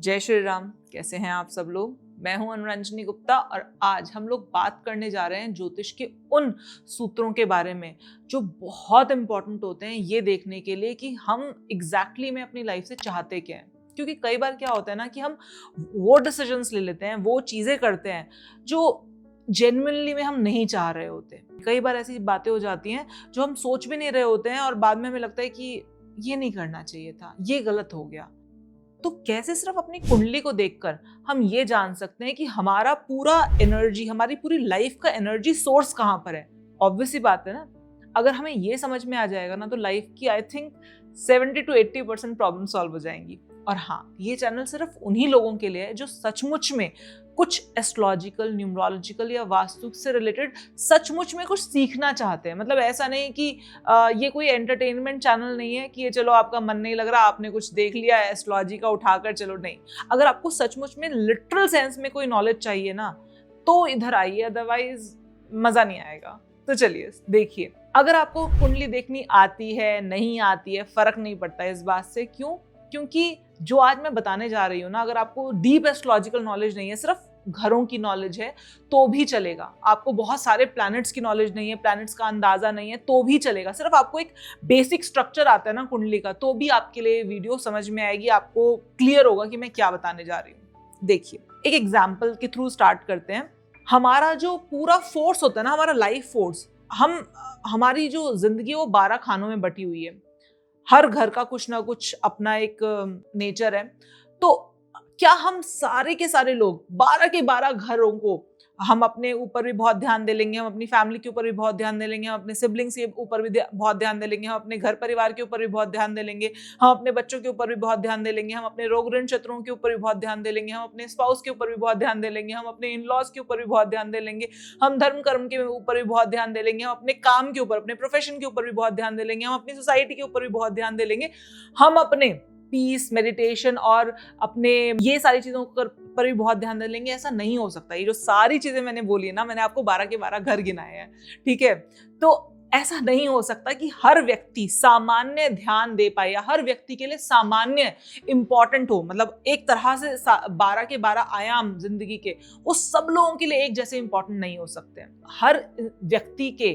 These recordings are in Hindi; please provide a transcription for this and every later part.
जय श्री राम। कैसे हैं आप सब लोग? मैं हूं अनुरंजनी गुप्ता और आज हम लोग बात करने जा रहे हैं ज्योतिष के उन सूत्रों के बारे में जो बहुत इंपॉर्टेंट होते हैं ये देखने के लिए कि हम एग्जैक्टली में अपनी लाइफ से चाहते क्या हैं। क्योंकि कई बार क्या होता है ना कि हम वो डिसीजंस ले लेते हैं, वो चीजें करते हैं जो जेन्युइनली में हम नहीं चाह रहे होते। कई बार ऐसी बातें हो जाती हैं जो हम सोच भी नहीं रहे होते हैं और बाद में हमें लगता है कि ये नहीं करना चाहिए था, ये गलत हो गया। तो कैसे सिर्फ अपनी कुंडली को देखकर हम ये जान सकते हैं कि हमारा पूरा एनर्जी, हमारी पूरी लाइफ का एनर्जी सोर्स कहाँ पर है? ऑब्वियस सी बात है ना। अगर हमें ये समझ में आ जाएगा ना तो लाइफ की I think 70 to 80% problem solve हो जाएंगी। और हाँ, ये चैनल सिर्फ उन्हीं लोगों के लिए है जो सचमुच में कुछ एस्ट्रोलॉजिकल, न्यूमरोलॉजिकल या वास्तु से रिलेटेड सचमुच में कुछ सीखना चाहते हैं। मतलब ऐसा नहीं कि ये कोई एंटरटेनमेंट चैनल नहीं है कि ये चलो आपका मन नहीं लग रहा, आपने कुछ देख लिया एस्ट्रोलॉजी का उठाकर, चलो नहीं। अगर आपको सचमुच में लिटरल सेंस में कोई नॉलेज चाहिए ना तो इधर आइए, अदरवाइज मजा नहीं आएगा। तो चलिए देखिए, अगर आपको कुंडली देखनी आती है नहीं आती है फर्क नहीं पड़ता इस बात से। क्यों? क्योंकि जो आज मैं बताने जा रही हूँ ना, अगर आपको डीप एस्ट्रोलॉजिकल नॉलेज नहीं है, सिर्फ घरों की नॉलेज है तो भी चलेगा। आपको बहुत सारे प्लैनेट्स की नॉलेज नहीं है, प्लैनेट्स का अंदाजा नहीं है तो भी चलेगा। सिर्फ आपको एक बेसिक स्ट्रक्चर आता है ना कुंडली का, तो भी आपके लिए वीडियो समझ में आएगी, आपको क्लियर होगा कि मैं क्या बताने जा रही हूँ। देखिए, एक एग्जाम्पल के थ्रू स्टार्ट करते हैं। हमारा जो पूरा फोर्स होता है ना, हमारा लाइफ फोर्स, हमारी जो जिंदगी वो 12 खानों में बटी हुई है। हर घर का कुछ ना कुछ अपना एक नेचर है। तो क्या हम सारे के सारे लोग 12 के 12 घरों को हम अपने ऊपर भी बहुत ध्यान दे लेंगे, हम अपनी फैमिली के ऊपर भी बहुत ध्यान दे लेंगे, हम अपने सिबलिंग्स के ऊपर भी बहुत ध्यान दे लेंगे, हम अपने घर परिवार के ऊपर भी बहुत ध्यान दे लेंगे, हम अपने बच्चों के ऊपर भी बहुत ध्यान दे लेंगे, हम अपने रोग ऋण शत्रुओं के ऊपर भी बहुत ध्यान दे लेंगे, हम अपने स्पाउस के ऊपर भी बहुत ध्यान दे लेंगे, हम अपने इन लॉज के ऊपर भी बहुत ध्यान दे लेंगे, हम धर्म कर्म के ऊपर भी बहुत ध्यान दे लेंगे, हम अपने काम के ऊपर, अपने प्रोफेशन के ऊपर भी बहुत ध्यान दे लेंगे, हम अपनी सोसाइटी के ऊपर भी बहुत ध्यान दे लेंगे, हम अपने पीस, मेडिटेशन और अपने ये सारी चीजों पर भी बहुत ध्यान दे लेंगे। ऐसा नहीं हो सकता। ये जो सारी चीजें मैंने बोली है ना, मैंने आपको 12 के 12 घर गिनाए हैं, ठीक है? तो ऐसा नहीं हो सकता कि हर व्यक्ति सामान्य ध्यान दे पाए या हर व्यक्ति के लिए सामान्य इंपॉर्टेंट हो। मतलब एक तरह से 12 के 12 आयाम जिंदगी के वो सब लोगों के लिए एक जैसे इंपॉर्टेंट नहीं हो सकते। हर व्यक्ति के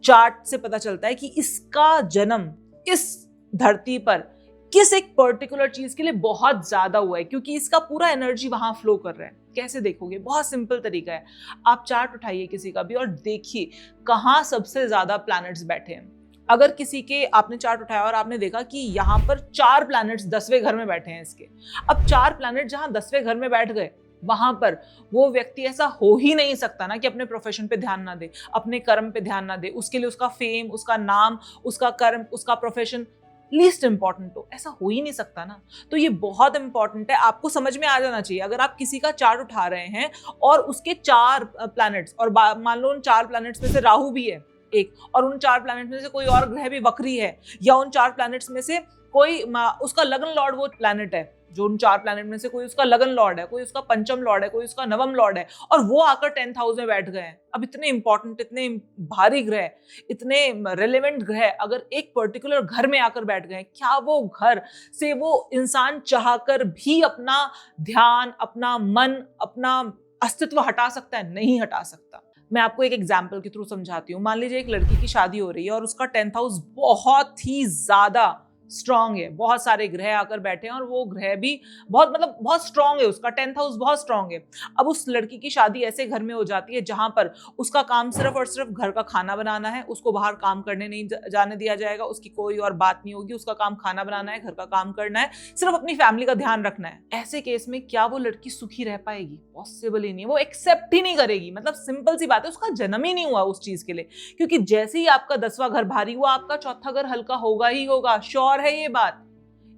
चार्ट से पता चलता है कि इसका जन्म इस धरती पर किस एक पर्टिकुलर चीज के लिए बहुत ज्यादा हुआ है, क्योंकि इसका पूरा एनर्जी वहां फ्लो कर रहा है। कैसे देखोगे? बहुत सिंपल तरीका है। आप चार्ट उठाइए किसी का भी और देखिए कहाँ सबसे ज्यादा प्लैनेट्स बैठे हैं। अगर किसी के आपने चार्ट उठाया और आपने देखा कि यहाँ पर 4 प्लैनेट्स 10वें घर में बैठे हैं इसके, अब 4 प्लैनेट जहां 10वें घर में बैठ गए, वहां पर वो व्यक्ति ऐसा हो ही नहीं सकता ना कि अपने प्रोफेशन पे ध्यान ना दे, अपने कर्म पे ध्यान ना दे, उसके लिए उसका फेम, उसका नाम, उसका कर्म, उसका प्रोफेशन लीस्ट इंपॉर्टेंट हो। ऐसा हो ही नहीं सकता ना। तो ये बहुत इंपॉर्टेंट है, आपको समझ में आ जाना चाहिए। अगर आप किसी का चार्ट उठा रहे हैं और उसके 4 प्लैनेट्स, और मान लो उन 4 प्लैनेट्स में से राहु भी है एक, और उन 4 प्लैनेट्स में से कोई और ग्रह भी वक्री है, या उन 4 प्लैनेट्स में से कोई उसका लगन लॉर्ड वो प्लैनेट है, जो उन 4 प्लैनेट में से कोई उसका लगन लॉर्ड है, कोई उसका पंचम लॉर्ड है, कोई उसका नवम लॉर्ड है, और वो आकर 10th हाउस में बैठ गए हैं। अब इतने इंपॉर्टेंट, इतने भारी ग्रह, इतने रेलेवेंट ग्रह अगर एक पर्टिकुलर घर में आकर बैठ गए, क्या वो घर से वो इंसान चाहकर भी अपना ध्यान, अपना मन, अपना अस्तित्व हटा सकता है? नहीं हटा सकता। मैं आपको एक एग्जाम्पल के थ्रू समझाती हूँ। मान लीजिए एक लड़की की शादी हो रही है और उसका 10th हाउस बहुत ही ज्यादा स्ट्रांग है, बहुत सारे ग्रह आकर बैठे हैं और वो ग्रह भी बहुत स्ट्रांग है, उसका 10th हाउस बहुत स्ट्रांग है। अब उस लड़की की शादी ऐसे घर में हो जाती है जहां पर उसका काम सिर्फ और सिर्फ घर का खाना बनाना है, उसको बाहर काम करने नहीं जाने दिया जाएगा, उसकी कोई और बात नहीं होगी, उसका काम खाना बनाना है, घर का काम करना है, सिर्फ अपनी फैमिली का ध्यान रखना है। ऐसे केस में क्या वो लड़की सुखी रह पाएगी? पॉसिबल ही नहीं। वो एक्सेप्ट ही नहीं करेगी। मतलब सिंपल सी बात है, उसका जन्म ही नहीं हुआ उस चीज के लिए। क्योंकि जैसे ही आपका 10वां घर भारी हुआ, आपका 4था घर हल्का होगा ही होगा। श्योर है ये बात,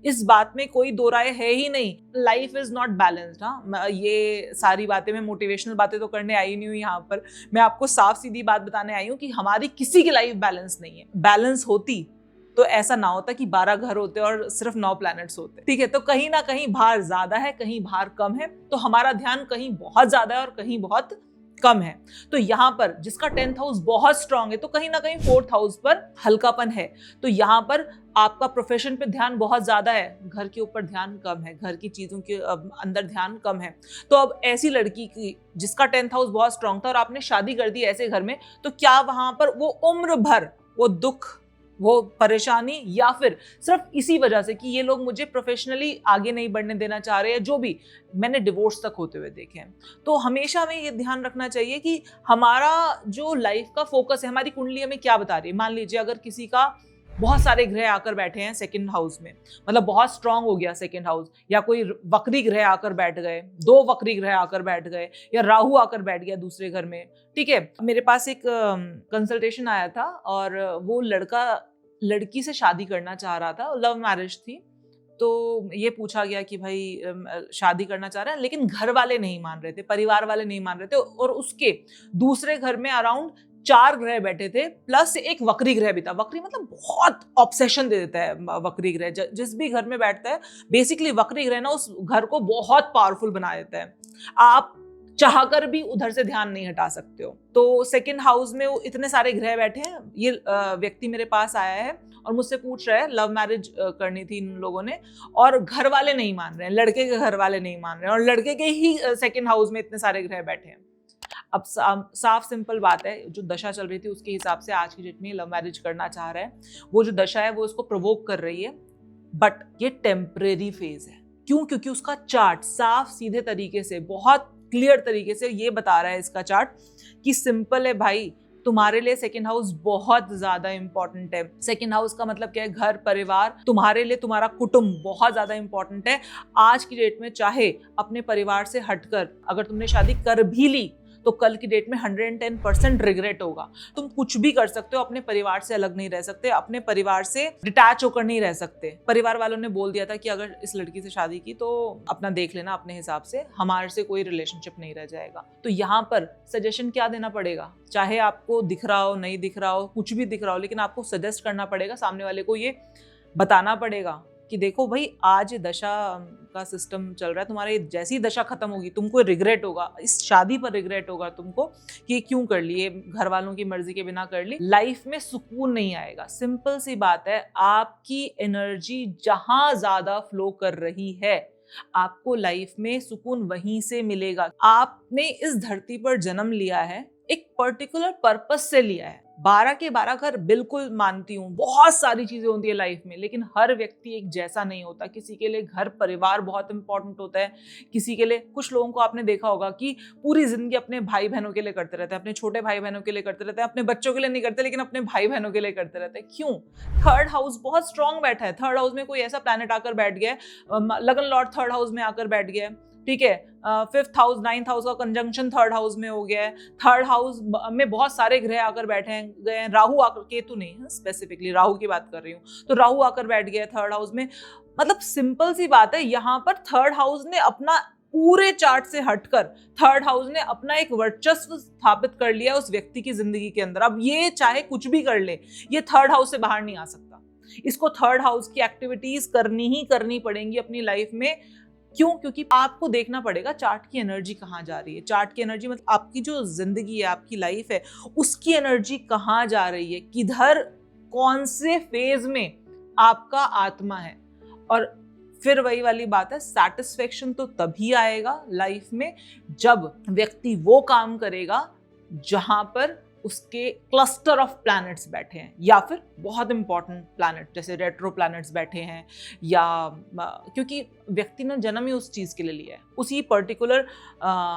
इस बात में कोई दो राय है ही नहीं। Life is not balanced. हाँ, ये सारी बातें, मैं मोटिवेशनल बातें तो करने आई नहीं हूँ यहाँ पर। मैं आपको साफ सीधी बात बताने आई हूँ कि हमारी किसी की लाइफ बैलेंस नहीं है। बैलेंस होती तो ऐसा ना होता कि 12 घर होते और सिर्फ 9 प्लैनेट्स होते, ठीक है? तो कहीं ना कहीं भार ज्यादा है, कहीं भार कम है, तो हमारा ध्यान कहीं बहुत ज्यादा है और कहीं बहुत कम है। तो यहाँ पर जिसका 10th हाउस बहुत स्ट्रांग है तो कहीं ना कहीं 4th हाउस पर हल्कापन है। तो यहाँ पर आपका प्रोफेशन पे ध्यान बहुत ज्यादा है, घर के ऊपर ध्यान कम है, घर की चीजों के अंदर ध्यान कम है। तो अब ऐसी लड़की की जिसका 10th हाउस बहुत स्ट्रांग था और आपने शादी कर दी ऐसे घर में, तो क्या वहां पर वो उम्र भर वो दुख, वो परेशानी, या फिर सिर्फ इसी वजह से कि ये लोग मुझे प्रोफेशनली आगे नहीं बढ़ने देना चाह रहे हैं, जो भी मैंने डिवोर्स तक होते हुए देखे हैं। तो हमेशा हमें ये ध्यान रखना चाहिए कि हमारा जो लाइफ का फोकस है, हमारी कुंडली हमें क्या बता रही है। मान लीजिए अगर किसी का बहुत सारे ग्रह आकर बैठे हैं सेकंड हाउस में, मतलब बहुत स्ट्रांग हो गया सेकंड हाउस, या कोई वक्री ग्रह आकर बैठ गए, 2 वक्री ग्रह आकर बैठ गए, या राहु आकर बैठ गया दूसरे घर में, ठीक है। मेरे पास एक कंसल्टेशन आया था और वो लड़का लड़की से शादी करना चाह रहा था, लव मैरिज थी। तो ये पूछा गया कि भाई शादी करना चाह रहा है, लेकिन घर वाले नहीं मान रहे थे, परिवार वाले नहीं मान रहे थे, और उसके दूसरे घर में अराउंड 4 ग्रह बैठे थे, प्लस एक वक्री ग्रह भी था। वक्री मतलब बहुत ऑब्सेशन दे देता है वक्री ग्रह, जिस भी घर में बैठता है बेसिकली वक्री ग्रह ना उस घर को बहुत पावरफुल बना देता है। आप चाहकर भी उधर से ध्यान नहीं हटा सकते हो। तो सेकंड हाउस में वो इतने सारे ग्रह बैठे हैं। ये व्यक्ति मेरे पास आया है और मुझसे पूछ रहा है, लव मैरिज करनी थी इन लोगों ने और घर वाले नहीं मान रहे हैं, लड़के के घर वाले नहीं मान रहे हैं, और लड़के के ही सेकंड हाउस में इतने सारे ग्रह बैठे हैं। अब साफ सिंपल बात है, जो दशा चल रही थी उसके हिसाब से आज की डेट में लव मैरिज करना चाह रहा है। वो जो दशा है वो उसको प्रोवोक कर रही है, बट ये टेम्परेरी फेज है। क्यों? क्योंकि उसका चार्ट साफ सीधे तरीके से, बहुत क्लियर तरीके से ये बता रहा है इसका चार्ट कि सिंपल है भाई, तुम्हारे लिए सेकंड हाउस बहुत ज्यादा इंपॉर्टेंट है। सेकंड हाउस का मतलब क्या है? घर परिवार। तुम्हारे लिए तुम्हारा कुटुंब बहुत ज्यादा इंपॉर्टेंट है। आज की डेट में चाहे अपने परिवार से हटकर अगर तुमने शादी कर भी ली तो कल की डेट में 110% रिग्रेट होगा। तुम कुछ भी कर सकते हो, अपने परिवार से अलग नहीं रह सकते, अपने परिवार से डिटैच होकर नहीं रह सकते। परिवार वालों ने बोल दिया था कि अगर इस लड़की से शादी की तो अपना देख लेना अपने हिसाब से, हमारे से कोई रिलेशनशिप नहीं रह जाएगा। तो यहाँ पर सजेशन क्या देना पड़ेगा? चाहे आपको दिख रहा हो, नहीं दिख रहा हो, कुछ भी दिख रहा हो, लेकिन आपको सजेस्ट करना पड़ेगा, सामने वाले को ये बताना पड़ेगा कि देखो भाई, आज दशा का सिस्टम चल रहा है, तुम्हारी जैसी दशा खत्म होगी तुमको रिग्रेट होगा, इस शादी पर रिग्रेट होगा तुमको कि क्यों कर ली, ये घर वालों की मर्जी के बिना कर ली। लाइफ में सुकून नहीं आएगा। सिंपल सी बात है, आपकी एनर्जी जहां ज्यादा फ्लो कर रही है आपको लाइफ में सुकून वहीं से मिलेगा। आपने इस धरती पर जन्म लिया है, एक पर्टिकुलर पर्पस से लिया है। 12 के 12 घर बिल्कुल मानती हूँ, बहुत सारी चीजें होती है लाइफ में, लेकिन हर व्यक्ति एक जैसा नहीं होता। किसी के लिए घर परिवार बहुत इंपॉर्टेंट होता है, किसी के लिए, कुछ लोगों को आपने देखा होगा कि पूरी जिंदगी अपने भाई बहनों के लिए करते रहते हैं, अपने छोटे भाई बहनों के लिए करते रहते हैं, अपने बच्चों के लिए नहीं करते लेकिन अपने भाई बहनों के लिए करते रहते हैं। क्यों? थर्ड हाउस बहुत स्ट्रांग बैठा है। थर्ड हाउस में कोई ऐसा प्लैनेट आकर बैठ गया है, लगन लॉर्ड थर्ड हाउस में आकर बैठ गया है, ठीक है। 5th हाउस 9th हाउस का कंजंक्शन थर्ड हाउस में हो गया है। थर्ड हाउस में बहुत सारे ग्रह आकर बैठे गए हैं, राहु आकर, केतु नहीं, स्पेसिफिकली राहु की बात कर रही हूँ, तो राहु आकर बैठ गया है थर्ड हाउस में। मतलब सिंपल सी बात है, यहाँ पर थर्ड हाउस ने अपना पूरे चार्ट से हटकर थर्ड हाउस ने अपना एक वर्चस्व स्थापित कर लिया उस व्यक्ति की जिंदगी के अंदर। अब ये चाहे कुछ भी कर ले, ये थर्ड हाउस से बाहर नहीं आ सकता। इसको थर्ड हाउस की एक्टिविटीज करनी ही करनी पड़ेंगी अपनी लाइफ में। क्यों? क्योंकि आपको देखना पड़ेगा चार्ट की एनर्जी कहाँ जा रही है। चार्ट की एनर्जी मतलब आपकी जो जिंदगी है, आपकी लाइफ है, उसकी एनर्जी कहाँ जा रही है, किधर, कौन से फेज में आपका आत्मा है। और फिर वही वाली बात है, सैटिस्फैक्शन तो तभी आएगा लाइफ में जब व्यक्ति वो काम करेगा जहां पर उसके क्लस्टर ऑफ प्लैनेट्स बैठे हैं, या फिर बहुत इंपॉर्टेंट प्लैनेट जैसे रेट्रो प्लैनेट्स बैठे हैं, या क्योंकि व्यक्ति ने जन्म ही उस चीज के लिए लिया है, उसी पर्टिकुलर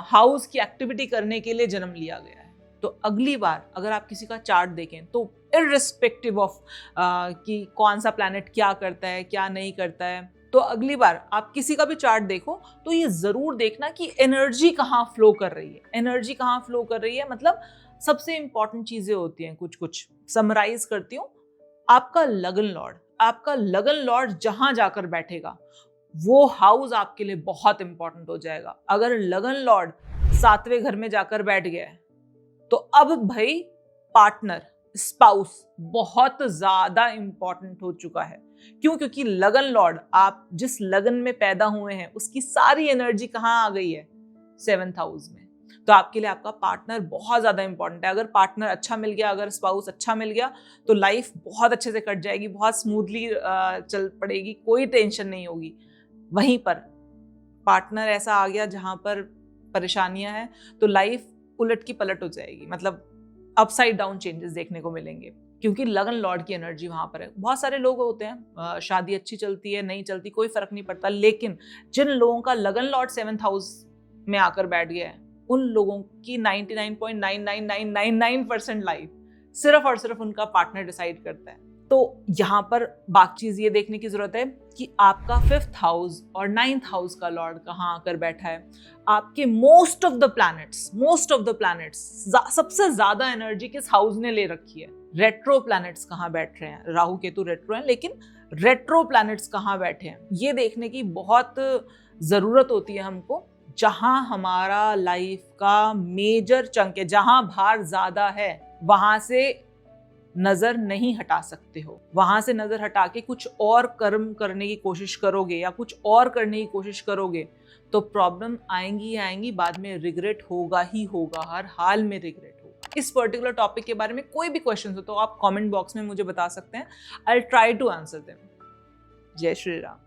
हाउस की एक्टिविटी करने के लिए जन्म लिया गया है। तो अगली बार अगर आप किसी का चार्ट देखें तो इररिस्पेक्टिव ऑफ कि कौन सा प्लैनेट क्या करता है क्या नहीं करता है, तो अगली बार आप किसी का भी चार्ट देखो तो ये जरूर देखना कि एनर्जी कहाँ फ्लो कर रही है। एनर्जी कहाँ फ्लो कर रही है मतलब सबसे इंपॉर्टेंट चीजें होती हैं, कुछ समराइज करती हूँ। आपका लगन लॉर्ड जहां जाकर बैठेगा वो हाउस आपके लिए बहुत इंपॉर्टेंट हो जाएगा। अगर लगन लॉर्ड 7वें घर में जाकर बैठ गया है तो अब भाई पार्टनर, स्पाउस बहुत ज्यादा इंपॉर्टेंट हो चुका है। क्यों? क्योंकि लगन लॉर्ड, आप जिस लगन में पैदा हुए हैं उसकी सारी एनर्जी कहाँ आ गई है? 7th हाउस में। तो आपके लिए आपका पार्टनर बहुत ज़्यादा इंपॉर्टेंट है। अगर पार्टनर अच्छा मिल गया, अगर स्पाउस अच्छा मिल गया, तो लाइफ बहुत अच्छे से कट जाएगी, बहुत स्मूथली चल पड़ेगी, कोई टेंशन नहीं होगी। वहीं पर पार्टनर ऐसा आ गया जहाँ पर परेशानियां हैं, तो लाइफ उलट की पलट हो जाएगी, मतलब अपसाइड डाउन चेंजेस देखने को मिलेंगे, क्योंकि लगन लॉर्ड की एनर्जी वहां पर है। बहुत सारे लोग होते हैं, शादी अच्छी चलती है, नहीं चलती, कोई फर्क नहीं पड़ता, लेकिन जिन लोगों का लगन लॉर्ड 7th हाउस में आकर बैठ गया है, उन लोगों की 99.99999% लाइफ सिर्फ और सिर्फ उनका पार्टनर डिसाइड करता है। तो यहाँ पर बात चीज ये देखने की जरूरत है कि आपका 5th हाउस और 9th हाउस का लॉर्ड कहाँ आकर बैठा है। आपके मोस्ट ऑफ द प्लैनेट्स सबसे ज्यादा एनर्जी किस हाउस ने ले रखी है? रेट्रो प्लैनेट्स कहाँ बैठ रहे हैं? राहु केतु रेट्रो हैं, लेकिन रेट्रो प्लैनेट्स कहाँ बैठे हैं, ये देखने की बहुत जरूरत होती है हमको। जहां हमारा लाइफ का मेजर चंक है, जहां भार ज्यादा है, वहां से नजर नहीं हटा सकते हो। वहां से नजर हटा के कुछ और कर्म करने की कोशिश करोगे या कुछ और करने की कोशिश करोगे, तो प्रॉब्लम आएंगी ही आएंगी, बाद में रिग्रेट होगा ही होगा, हर हाल में रिग्रेट होगा। इस पर्टिकुलर टॉपिक के बारे में कोई भी क्वेश्चन हो तो आप कमेंट बॉक्स में मुझे बता सकते हैं। I will try to answer them. जय श्री राम।